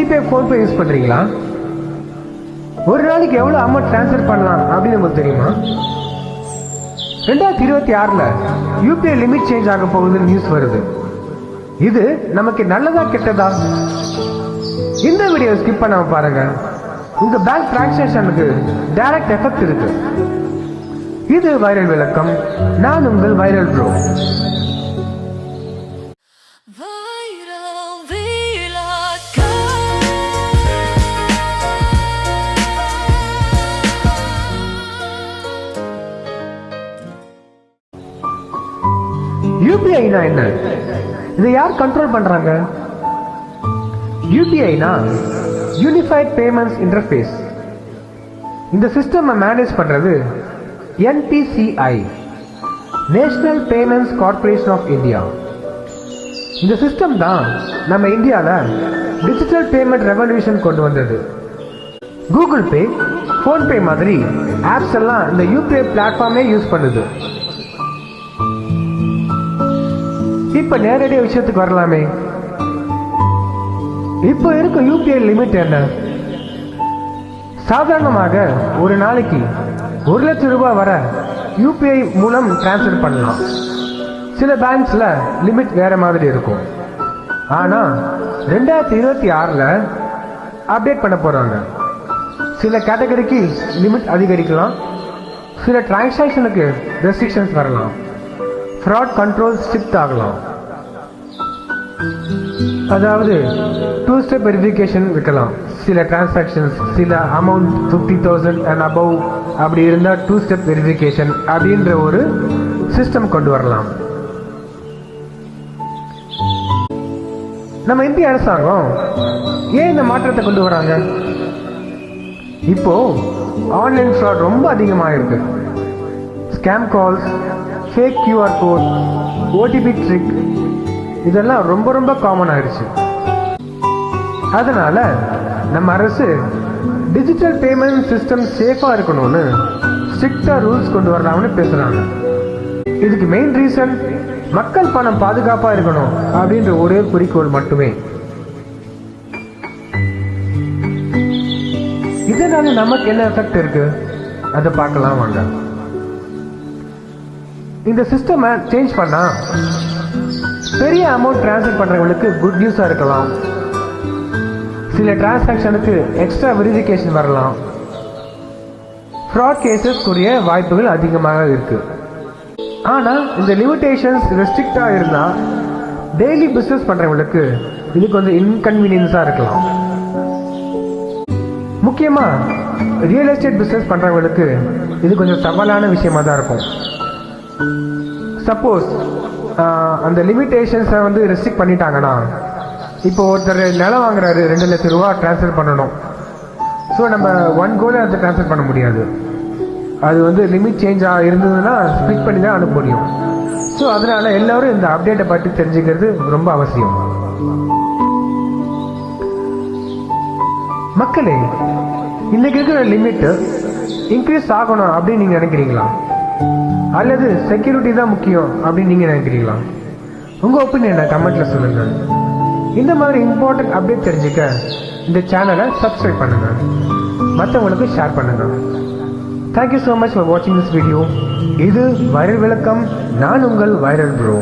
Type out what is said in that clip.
GPay PhonePe use பண்றீங்களா? ஒரு நாளைக்கு எவ்வளவு அமௌண்ட் டிரான்ஸ்ஃபர் பண்ணலாம் அப்படின்னு உங்களுக்கு தெரியுமா? 2026ல யூபிஐ லிமிட் சேஞ்ச் ஆக போகுதுன்னு நியூஸ் வருது. இது நமக்கு நல்லதா கெட்டதா? இந்த வீடியோ ஸ்கிப் பண்ணாம பாருங்க. உங்க பேங்க் டிரான்சாக்ஷனுக்கு டைரக்ட் எஃபெக்ட் இருக்கு. இது வைரல் விளக்கம். நான் உங்கள் வைரல் ப்ரோ. யூபிஐனா என்ன? இதை யார் கண்ட்ரோல் பண்றாங்க? யூபிஐனா யூனிஃபைட் பேமெண்ட்ஸ் இன்டர்ஃபேஸ். இந்த சிஸ்டம் மேனேஜ் பண்றது NPCI, national payments corporation of India. இந்த சிஸ்டம் தான் நம்ம இந்தியால டிஜிட்டல் பேமெண்ட் ரெவல்யூஷன் கொண்டு வந்தது. கூகுள் பே, போன்பே மாதிரி ஆப்ஸ் எல்லாம் இந்த யூபிஐ பிளாட்ஃபார்மே யூஸ் பண்ணுது. இப்ப நேரடியாக விஷயத்துக்கு வரலாமே. இப்ப இருக்க யூபிஐ லிமிட் என்ன? சாதாரணமாக ஒரு நாளைக்கு 1 லட்சம் ரூபாய் வர யூபிஐ மூலம் டிரான்ஸ்ஃபர் பண்ணலாம். சில பேங்க்ஸ்ல லிமிட் வேற மாதிரி இருக்கும். ஆனா 2026ல அப்டேட் பண்ண போறாங்க. சில கேட்டகரிக்கு லிமிட் அதிகரிக்கலாம், சில டிரான்சாக்ஷனுக்கு ரெஸ்ட்ரிக்ஷன்ஸ் வரலாம், ஃப்ராட் கண்ட்ரோல் ஸ்ட்ரிக்ட் ஆகலாம். அதாவது 2 ஸ்டெப் வெரிஃபிகேஷன் வைக்கலாம். சில டிரான்சாக்ஷன்ஸ், சில அமௌண்ட் 50,000 அண்ட் அபவ் அப்படி இருந்தா 2 ஸ்டெப் வெரிஃபிகேஷன் அப்படின்ற ஒரு சிஸ்டம் கொண்டு வரலாம். நம்ம இந்திய அரசாங்கம் ஏன் இந்த மாற்றத்தை கொண்டு வராங்க? இப்போ ஆன்லைன் ஃப்ராட் ரொம்ப அதிகமாக இருக்கு. Scam calls, fake QR code, OTP trick இதெல்லாம் ரொம்ப ரொம்ப காமன் ஆயிடுச்சு. அதனால நம்ம அரசு டிஜிட்டல் பேமெண்ட் சிஸ்டம் சேஃபா இருக்கணும்னு ஸ்ட்ரிக்டா ரூல்ஸ் கொண்டு வரலாம்னு பேசுறாங்க. இதுக்கு மெயின் ரீசன் மக்கள் பணம் பாதுகாப்பா இருக்கணும் அப்படின்ற ஒரே குறிக்கோள் மட்டுமே. இதனால நமக்கு என்ன எஃபெக்ட் இருக்கு அதை பார்க்கலாம் வாங்க. இந்த சிஸ்டம் சேஞ்ச் பண்ணா பெரிய அமௌண்ட் டிரான்ஸ்ஃபர் பண்றவங்களுக்கு குட் நியூஸா இருக்கலாம். சில டிரான்சாக்ஷனுக்கு எக்ஸ்ட்ரா வெரிஃபிகேஷன் வரலாம். ஃப்ராட் கேசஸ் கூடிய வாய்ப்புகள் அதிகமாக இருக்கு. ஆனா இந்த லிமிடேஷன்ஸ் ரெஸ்ட்ரிக்டா இருந்தா டெய்லி பிசினஸ் பண்றவங்களுக்கு இது கொஞ்சம் இன்கன்வீனியன்ஸா இருக்கலாம். முக்கியமா ரியல் எஸ்டேட் பிசினஸ் பண்றவங்களுக்கு இது கொஞ்சம் சவாலான விஷயமா தான் இருக்கும். சப்போஸ் அந்த லிமிடேஷன்ஸை ரெஸ்ட்ரிக்ட் பண்ணிட்டாங்கன்னா, இப்போ ஒருத்தர் நிலம் வாங்குறாரு, 2 லட்சம் ரூபா டிரான்ஸ்ஃபர் பண்ணணும். ஸோ நம்ம 1 கோல அதை டிரான்ஸ்ஃபர் பண்ண முடியாது. அது லிமிட் சேஞ்ச் இருந்ததுன்னா ஸ்பிளிட் பண்ணி தான் அனுப்ப முடியும். ஸோ அதனால எல்லாரும் இந்த அப்டேட்டை பற்றி தெரிஞ்சுக்கிறது ரொம்ப அவசியம். மக்களே, இன்னைக்கு இருக்கிற லிமிட் இன்க்ரீஸ் ஆகணும் அப்படின்னு நீங்க நினைக்கிறீங்களா? அல்லது செக்யூரிட்டி தான் முக்கியம் அப்படின்னு நீங்க நினைக்கிறீங்களா? உங்க ஒப்பீனியன் கமெண்ட்ல சொல்லுங்க. இந்த மாதிரி இம்பார்ட்டன்ட் அப்டேட் தெரிஞ்சுக்க இந்த சேனலை சப்ஸ்கிரைப் பண்ணுங்க, மற்றவங்களுக்கு ஷேர் பண்ணுங்க. தேங்க்யூ ஸோ மச் ஃபார் வாட்சிங் திஸ் வீடியோ. இது வைரல் விளக்கம். நான் உங்கள் வைரல் ப்ரோ.